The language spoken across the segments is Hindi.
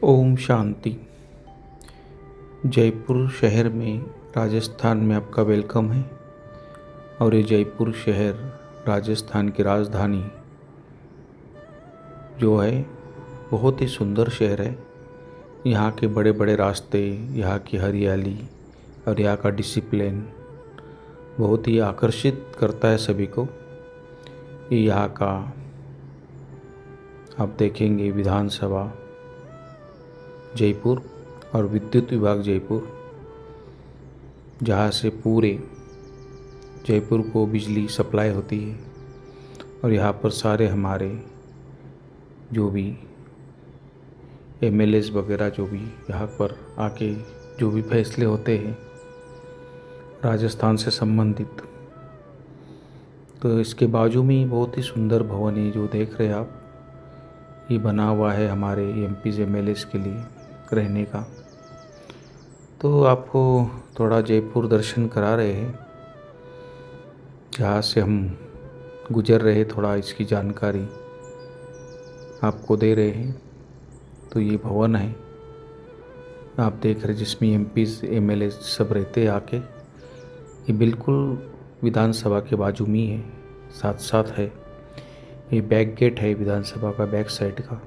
ओम शांति। जयपुर शहर में राजस्थान में आपका वेलकम है। और ये जयपुर शहर राजस्थान की राजधानी जो है बहुत ही सुंदर शहर है। यहाँ के बड़े बड़े रास्ते, यहाँ की हरियाली और यहाँ का डिसिप्लिन बहुत ही आकर्षित करता है सभी को। यहाँ का आप देखेंगे विधानसभा जयपुर और विद्युत विभाग जयपुर, जहाँ से पूरे जयपुर को बिजली सप्लाई होती है। और यहाँ पर सारे हमारे जो भी एमएलएस वगैरह जो भी यहाँ पर आके जो भी फैसले होते हैं राजस्थान से संबंधित, तो इसके बाजू में ही बहुत ही सुंदर भवन है जो देख रहे हैं आप। ये बना हुआ है हमारे एमपीज एमएलएस के लिए रहने का। तो आपको थोड़ा जयपुर दर्शन करा रहे हैं, जहाँ से हम गुजर रहे, थोड़ा इसकी जानकारी आपको दे रहे हैं। तो ये भवन है आप देख रहे जिसमें एमपीज एमएलए सब रहते हैं आके। ये बिल्कुल विधानसभा के बाजू में ही है, साथ साथ है। ये बैक गेट है विधानसभा का, बैक साइड का।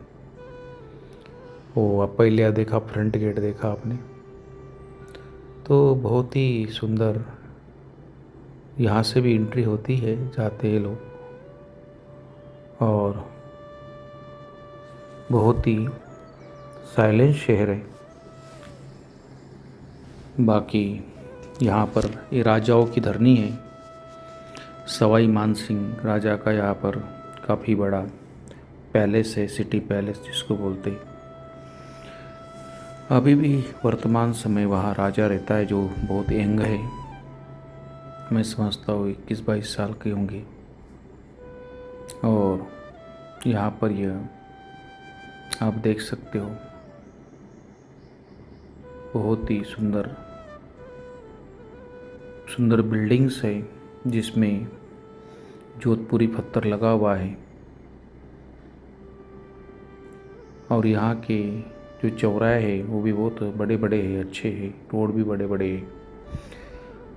वो आप पहले देखा, फ्रंट गेट देखा आपने, तो बहुत ही सुंदर। यहाँ से भी एंट्री होती है, जाते हैं लोग। और बहुत ही साइलेंट शहर है। बाकी यहाँ पर ये राजाओं की धरनी है। सवाई मानसिंह राजा का यहाँ पर काफ़ी बड़ा पैलेस है, सिटी पैलेस जिसको बोलते हैं। अभी भी वर्तमान समय वहाँ राजा रहता है जो बहुत यंग है। मैं समझता हूँ 21-22 साल के होंगे। और यहाँ पर यह आप देख सकते हो बहुत ही सुंदर सुंदर बिल्डिंग्स है, जिसमें जोधपुरी पत्थर लगा हुआ है। और यहाँ के जो चौराहे हैं वो भी बहुत बड़े बड़े हैं, अच्छे हैं। रोड भी बड़े बड़े हैं।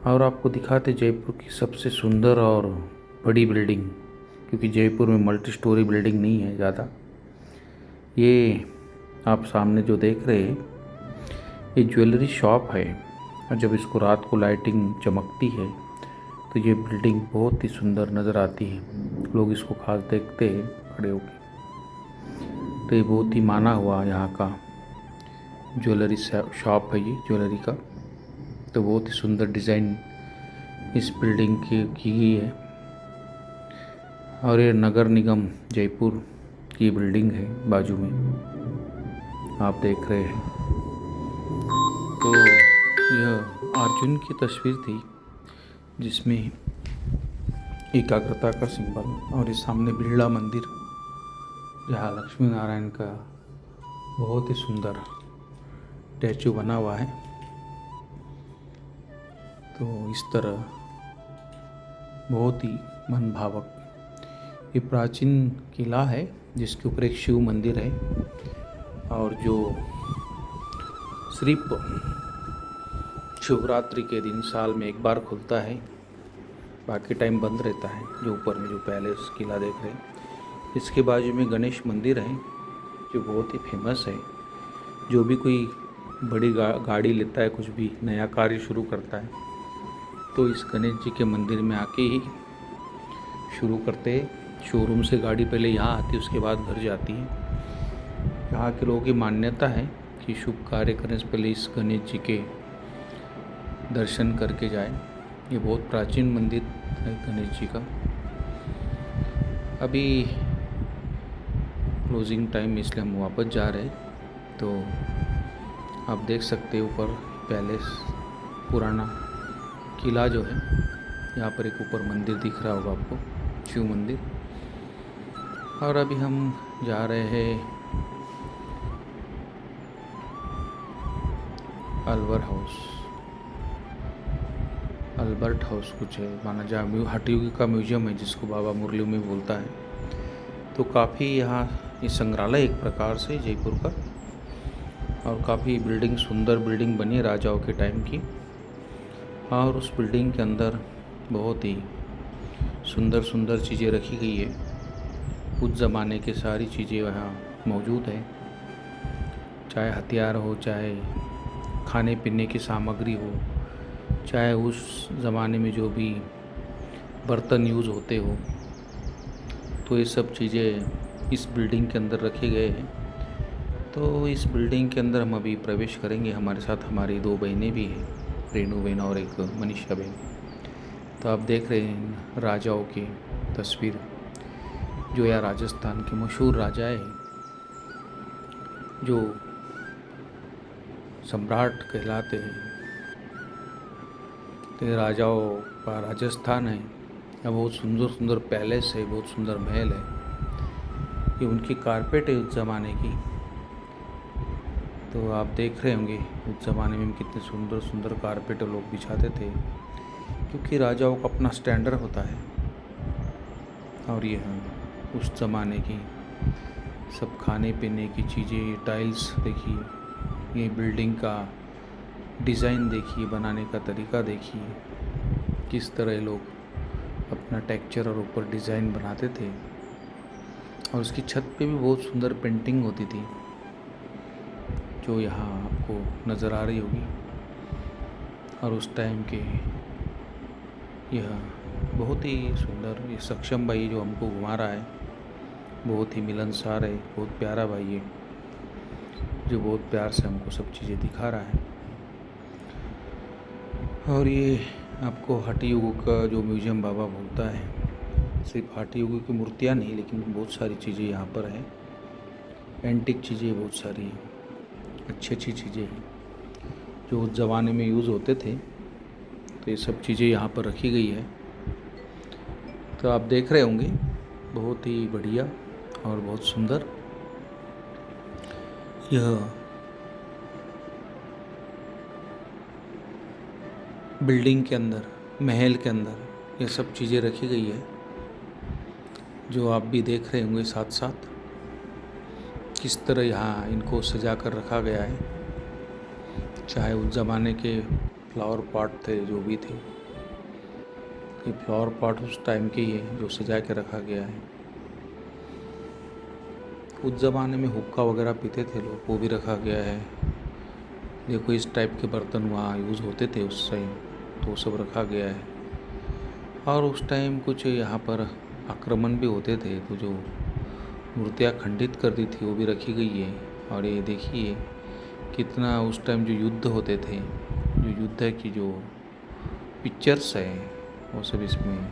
और आपको दिखाते जयपुर की सबसे सुंदर और बड़ी बिल्डिंग, क्योंकि जयपुर में मल्टी स्टोरी बिल्डिंग नहीं है ज़्यादा। ये आप सामने जो देख रहे हैं ये ज्वेलरी शॉप है। और जब इसको रात को लाइटिंग चमकती है तो ये बिल्डिंग बहुत ही सुंदर नज़र आती है। लोग इसको खास देखते हैं खड़े होकर। तो ये बहुत ही माना हुआ यहाँ का ज्वेलरी शॉप है ये, ज्वेलरी का। तो बहुत ही सुंदर डिज़ाइन इस बिल्डिंग की गई है। और ये नगर निगम जयपुर की बिल्डिंग है बाजू में, आप देख रहे हैं। तो यह अर्जुन की तस्वीर थी जिसमें एकाग्रता का सिंबल। और इस सामने बिरला मंदिर, जहाँ लक्ष्मी नारायण का बहुत ही सुंदर स्टैचू बना हुआ है। तो इस तरह बहुत ही मनभावक ये प्राचीन किला है, जिसके ऊपर एक शिव मंदिर है। और जो सिर्फ शिवरात्रि के दिन साल में एक बार खुलता है, बाकी टाइम बंद रहता है। जो ऊपर में जो पैलेस किला देख रहे हैं, इसके बाजू में गणेश मंदिर है जो बहुत ही फेमस है। जो भी कोई बड़ी गाड़ी लेता है, कुछ भी नया कार्य शुरू करता है, तो इस गणेश जी के मंदिर में आके ही शुरू करते हैं। शोरूम से गाड़ी पहले यहाँ आती है, उसके बाद घर जाती है। यहाँ के लोगों की मान्यता है कि शुभ कार्य करने से पहले इस गणेश जी के दर्शन करके जाए। ये बहुत प्राचीन मंदिर है गणेश जी का। अभी क्लोजिंग टाइम, इसलिए हम वापस जा रहे हैं। तो आप देख सकते हो ऊपर पैलेस, पुराना किला जो है। यहाँ पर एक ऊपर मंदिर दिख रहा होगा आपको, शिव मंदिर। और अभी हम जा रहे हैं अल्बर्ट हाउस कुछ है माना, जहाँ हटियोगी का म्यूजियम है, जिसको बाबा मुरली में बोलता है। तो काफ़ी यहाँ ये संग्रहालय एक प्रकार से जयपुर का। और काफ़ी बिल्डिंग, सुंदर बिल्डिंग बनी है राजाओं के टाइम की। और उस बिल्डिंग के अंदर बहुत ही सुंदर सुंदर चीज़ें रखी गई है। उस ज़माने की सारी चीज़ें वहाँ मौजूद है, चाहे हथियार हो, चाहे खाने पीने की सामग्री हो, चाहे उस ज़माने में जो भी बर्तन यूज़ होते हो, तो ये सब चीज़ें इस बिल्डिंग के अंदर रखे गए हैं। तो इस बिल्डिंग के अंदर हम अभी प्रवेश करेंगे। हमारे साथ हमारी 2 बहनें भी हैं, रेनू बहन और एक मनीषा बहन। तो आप देख रहे हैं राजाओं की तस्वीर, जो यहाँ राजस्थान के मशहूर राजा हैं, जो सम्राट कहलाते हैं। तो ये राजाओं का राजस्थान है। यहाँ बहुत सुंदर सुंदर पैलेस है, बहुत सुंदर महल है। ये उनकी कारपेट है उस ज़माने की। तो आप देख रहे होंगे उस ज़माने में कितने सुंदर सुंदर कारपेट लोग बिछाते थे, क्योंकि राजाओं का अपना स्टैंडर्ड होता है। और यह उस ज़माने की सब खाने पीने की चीज़ें, ये टाइल्स देखिए, ये बिल्डिंग का डिज़ाइन देखिए, बनाने का तरीका देखिए, किस तरह लोग अपना टेक्सचर और ऊपर डिज़ाइन बनाते थे। और उसकी छत पे भी बहुत सुंदर पेंटिंग होती थी, जो यहाँ आपको नज़र आ रही होगी। और उस टाइम के यह बहुत ही सुंदर, ये सक्षम भाई जो हमको घुमा रहा है, बहुत ही मिलनसार है, बहुत प्यारा भाई है, जो बहुत प्यार से हमको सब चीज़ें दिखा रहा है। और ये आपको हाटी युग का जो म्यूजियम बाबा बोलता है, सिर्फ हाटी युग की मूर्तियाँ नहीं, लेकिन बहुत सारी चीज़ें यहाँ पर हैं। एंटिक चीज़ें बहुत सारी हैं, अच्छी अच्छी चीज़ें हैं जो उस ज़माने में यूज़ होते थे। तो ये सब चीज़ें यहाँ पर रखी गई है। तो आप देख रहे होंगे, बहुत ही बढ़िया और बहुत सुंदर यह बिल्डिंग के अंदर, महल के अंदर ये सब चीज़ें रखी गई है, जो आप भी देख रहे होंगे साथ साथ किस तरह यहाँ इनको सजा कर रखा गया है। चाहे उस ज़माने के फ्लावर पॉट थे, जो भी थे, ये फ्लावर पॉट उस टाइम के ही है जो सजा के रखा गया है। उस ज़माने में हुक्का वगैरह पीते थे लोग, वो भी रखा गया है। देखो इस टाइप के बर्तन वहाँ यूज़ होते थे उस टाइम, तो वो सब रखा गया है। और उस टाइम कुछ यहाँ पर आक्रमण भी होते थे, तो जो मूर्तियाँ खंडित कर दी थी वो भी रखी गई है। और ये देखिए कितना उस टाइम जो युद्ध होते थे, जो युद्ध की जो पिक्चर्स है, वो सब इसमें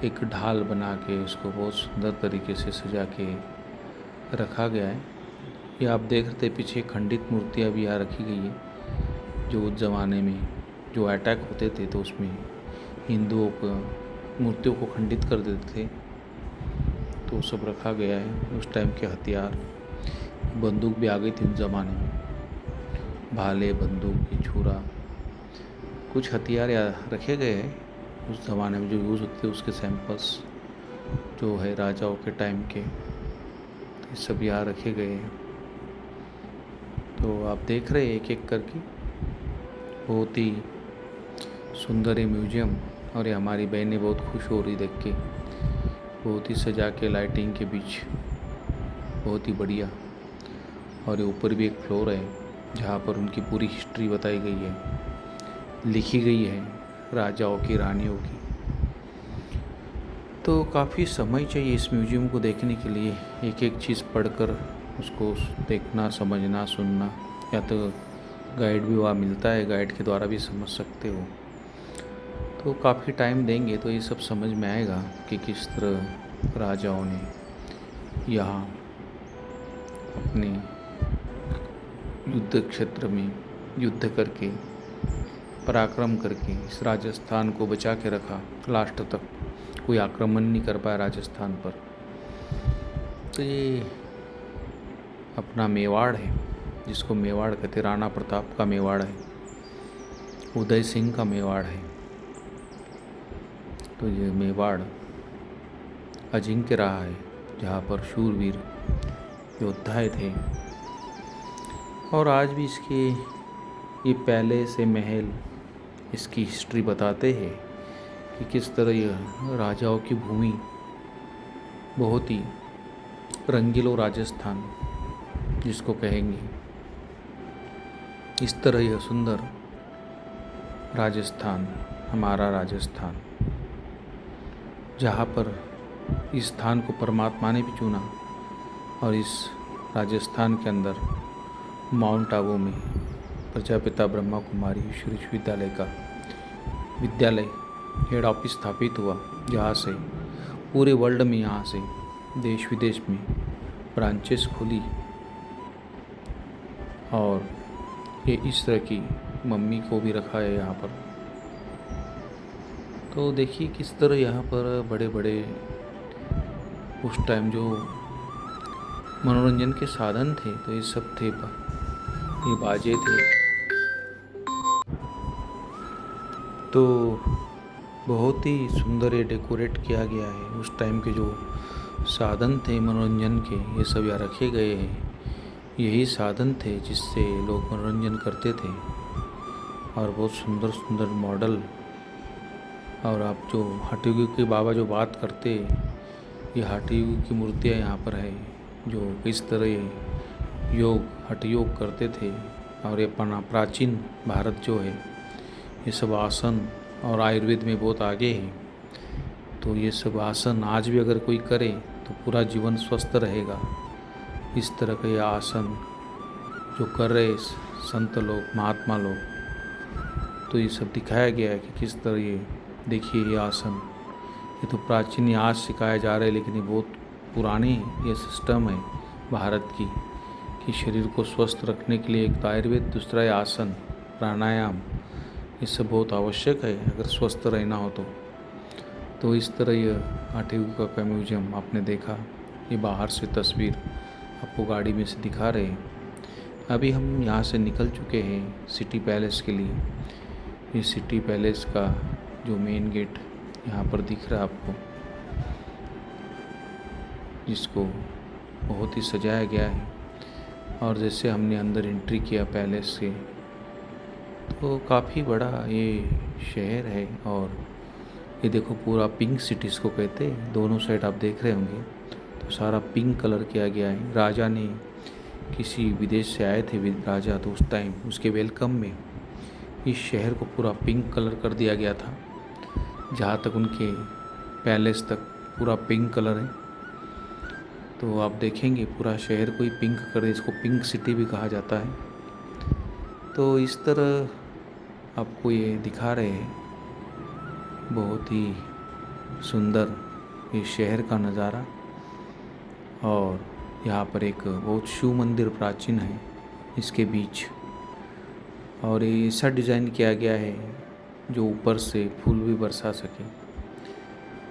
एक ढाल बना के उसको बहुत सुंदर तरीके से सजा के रखा गया है। ये आप देख रहे थे पीछे खंडित मूर्तियाँ भी यहाँ रखी गई है, जो उस ज़माने में जो अटैक होते थे तो उसमें हिंदुओं को, मूर्तियों को खंडित कर देते थे, तो सब रखा गया है। उस टाइम के हथियार, बंदूक भी आ गई थी उस ज़माने में, भाले, बंदूक, छुरा, कुछ हथियार यहाँ रखे गए हैं उस ज़माने में जो यूज़ होते थे, उसके सैंपल्स जो है राजाओं के टाइम के, ये सब यहाँ रखे गए हैं। तो आप देख रहे हैं एक एक करके, बहुत ही सुंदर है म्यूजियम। और ये हमारी बहनें बहुत खुश हो रही देख के, बहुत ही सजा के लाइटिंग के बीच, बहुत ही बढ़िया। और ये ऊपर भी एक फ्लोर है जहाँ पर उनकी पूरी हिस्ट्री बताई गई है, लिखी गई है राजाओं की, रानियों की। तो काफ़ी समय चाहिए इस म्यूजियम को देखने के लिए, एक एक चीज़ पढ़कर उसको देखना, समझना, सुनना, या तो गाइड भी वहाँ मिलता है, गाइड के द्वारा भी समझ सकते हो। तो काफ़ी टाइम देंगे तो ये सब समझ में आएगा कि किस तरह राजाओं ने यहाँ अपने युद्ध क्षेत्र में युद्ध करके, पराक्रम करके इस राजस्थान को बचा के रखा। लास्ट तक कोई आक्रमण नहीं कर पाया राजस्थान पर। तो ये अपना मेवाड़ है, जिसको मेवाड़ कहते, राणा प्रताप का मेवाड़ है, उदय सिंह का मेवाड़ है। तो ये मेवाड़ अजिंक्य रहा है, जहाँ पर शूरवीर योद्धाएँ थे, और आज भी इसके ये पैलेस से महल इसकी हिस्ट्री बताते हैं कि किस तरह यह राजाओं की भूमि, बहुत ही रंगीलो राजस्थान जिसको कहेंगे, इस तरह यह सुंदर राजस्थान, हमारा राजस्थान, जहाँ पर इस स्थान को परमात्मा ने भी चुना। और इस राजस्थान के अंदर माउंट आबू में प्रजापिता ब्रह्मा कुमारी विश्वविद्यालय का विद्यालय हेड ऑफिस स्थापित हुआ, जहाँ से पूरे वर्ल्ड में, यहाँ से देश विदेश में ब्रांचेस खुली। और ये इस तरह की मम्मी को भी रखा है यहाँ पर। तो देखिए किस तरह यहाँ पर बड़े बड़े उस टाइम जो मनोरंजन के साधन थे, तो ये सब थे, ये बाजे थे। तो बहुत ही सुंदर ये डेकोरेट किया गया है। उस टाइम के जो साधन थे मनोरंजन के, ये सब यहाँ रखे गए हैं। यही साधन थे जिससे लोग मनोरंजन करते थे। और बहुत सुंदर सुंदर मॉडल। और आप जो हठयोग के बाबा जो बात करते, ये हठयोग की मूर्तियाँ यहाँ पर है, जो किस तरह ये योग हठयोग करते थे। और ये प्राचीन भारत जो है, ये सब आसन और आयुर्वेद में बहुत आगे है। तो ये सब आसन आज भी अगर कोई करे तो पूरा जीवन स्वस्थ रहेगा। इस तरह के आसन जो कर रहे संत लोग, महात्मा लोग, तो ये सब दिखाया गया है कि किस तरह ये देखिए ये आसन, ये तो प्राचीन आज सिखाया जा रहा है, लेकिन ये बहुत पुरानी ये सिस्टम है भारत की, कि शरीर को स्वस्थ रखने के लिए एक तो आयुर्वेद, दूसरा है आसन, प्राणायाम, ये सब बहुत आवश्यक है अगर स्वस्थ रहना हो तो इस तरह ये हठयोग का म्यूजियम आपने देखा। ये बाहर से तस्वीर आपको गाड़ी में से दिखा रहे हैं। अभी हम यहाँ से निकल चुके हैं सिटी पैलेस के लिए। ये सिटी पैलेस का जो मेन गेट यहाँ पर दिख रहा है आपको, जिसको बहुत ही सजाया गया है। और जैसे हमने अंदर एंट्री किया पैलेस से, तो काफ़ी बड़ा ये शहर है। और ये देखो पूरा पिंक सिटी इसको कहते हैं, दोनों साइड आप देख रहे होंगे, तो सारा पिंक कलर किया गया है। राजा ने, किसी विदेश से आए थे राजा, तो उस टाइम उसके वेलकम में इस शहर को पूरा पिंक कलर कर दिया गया था। जहाँ तक उनके पैलेस तक पूरा पिंक कलर है। तो आप देखेंगे पूरा शहर को ही पिंक कर दिया, इसको पिंक सिटी भी कहा जाता है। तो इस तरह आपको ये दिखा रहे हैं बहुत ही सुंदर ये शहर का नज़ारा। और यहाँ पर एक बहुत शिव मंदिर प्राचीन है इसके बीच, और ये ऐसा डिज़ाइन किया गया है जो ऊपर से फूल भी बरसा सके।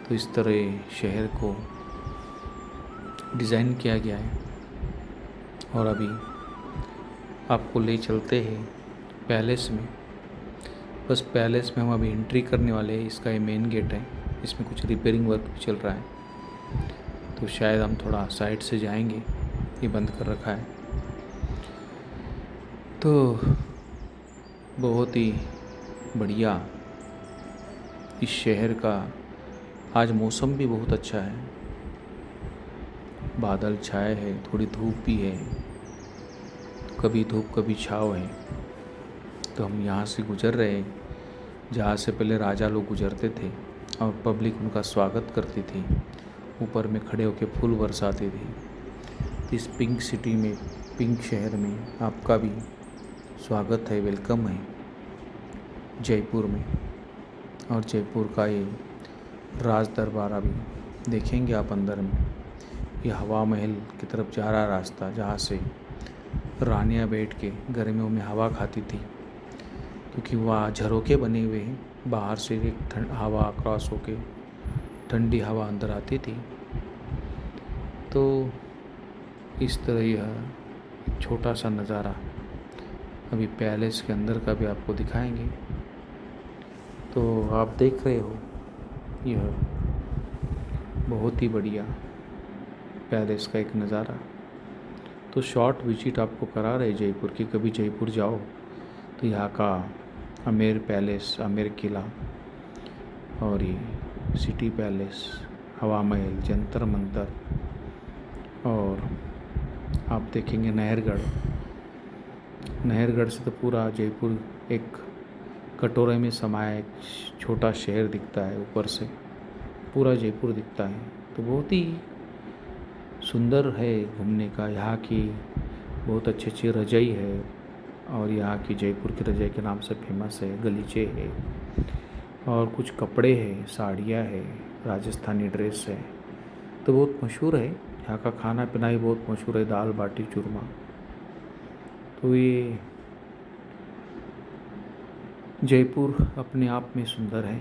तो इस तरह शहर को डिज़ाइन किया गया है। और अभी आपको ले चलते हैं पैलेस में। बस पैलेस में हम अभी एंट्री करने वाले हैं। इसका ये मेन गेट है, इसमें कुछ रिपेयरिंग वर्क भी चल रहा है, तो शायद हम थोड़ा साइड से जाएंगे, ये बंद कर रखा है। तो बहुत ही बढ़िया इस शहर का आज मौसम भी बहुत अच्छा है, बादल छाए हैं, थोड़ी धूप भी है, कभी धूप कभी छाँव है। तो हम यहाँ से गुजर रहे हैं जहाँ से पहले राजा लोग गुजरते थे और पब्लिक उनका स्वागत करती थी, ऊपर में खड़े होकर फूल बरसाते थे। इस पिंक सिटी में, पिंक शहर में आपका भी स्वागत है, वेलकम है जयपुर में। और जयपुर का ये राज दरबार अभी देखेंगे आप अंदर में। ये हवा महल की तरफ जा रहा रास्ता, जहाँ से रानियाँ बैठ के गर्मियों में हवा खाती थी, क्योंकि वहाँ झरोके बने हुए हैं, बाहर से एक हवा क्रॉस होके ठंडी हवा अंदर आती थी। तो इस तरह यह छोटा सा नज़ारा अभी पैलेस के अंदर का भी आपको दिखाएंगे। तो आप देख रहे हो यह बहुत ही बढ़िया पैलेस का एक नज़ारा। तो शॉर्ट विजिट आपको करा रहे जयपुर की। कभी जयपुर जाओ तो यहाँ का आमेर पैलेस, आमेर किला, और ये सिटी पैलेस, हवा महल, जंतर मंतर, और आप देखेंगे नहरगढ़। नहरगढ़ से तो पूरा जयपुर एक कटोरे में समाया एक छोटा शहर दिखता है। ऊपर से पूरा जयपुर दिखता है। तो बहुत ही सुंदर है घूमने का। यहाँ की बहुत अच्छी अच्छी रजाई है, और यहाँ की जयपुर की रजाई के नाम से फेमस है। गलीचे है, और कुछ कपड़े हैं, साड़ियाँ है, राजस्थानी ड्रेस है, तो बहुत मशहूर है। यहाँ का खाना पीना भी बहुत मशहूर है, दाल बाटी चूरमा। तो ये जयपुर अपने आप में सुंदर है।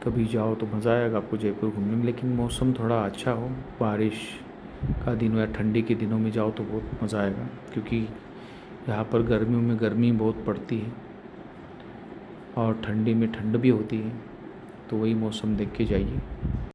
कभी जाओ तो मज़ा आएगा आपको जयपुर घूमने में, लेकिन मौसम थोड़ा अच्छा हो, बारिश का दिन हो या ठंडी के दिनों में जाओ तो बहुत मज़ा आएगा। क्योंकि यहाँ पर गर्मियों में गर्मी बहुत पड़ती है, और ठंडी में ठंड भी होती है। तो वही मौसम देख के जाइए।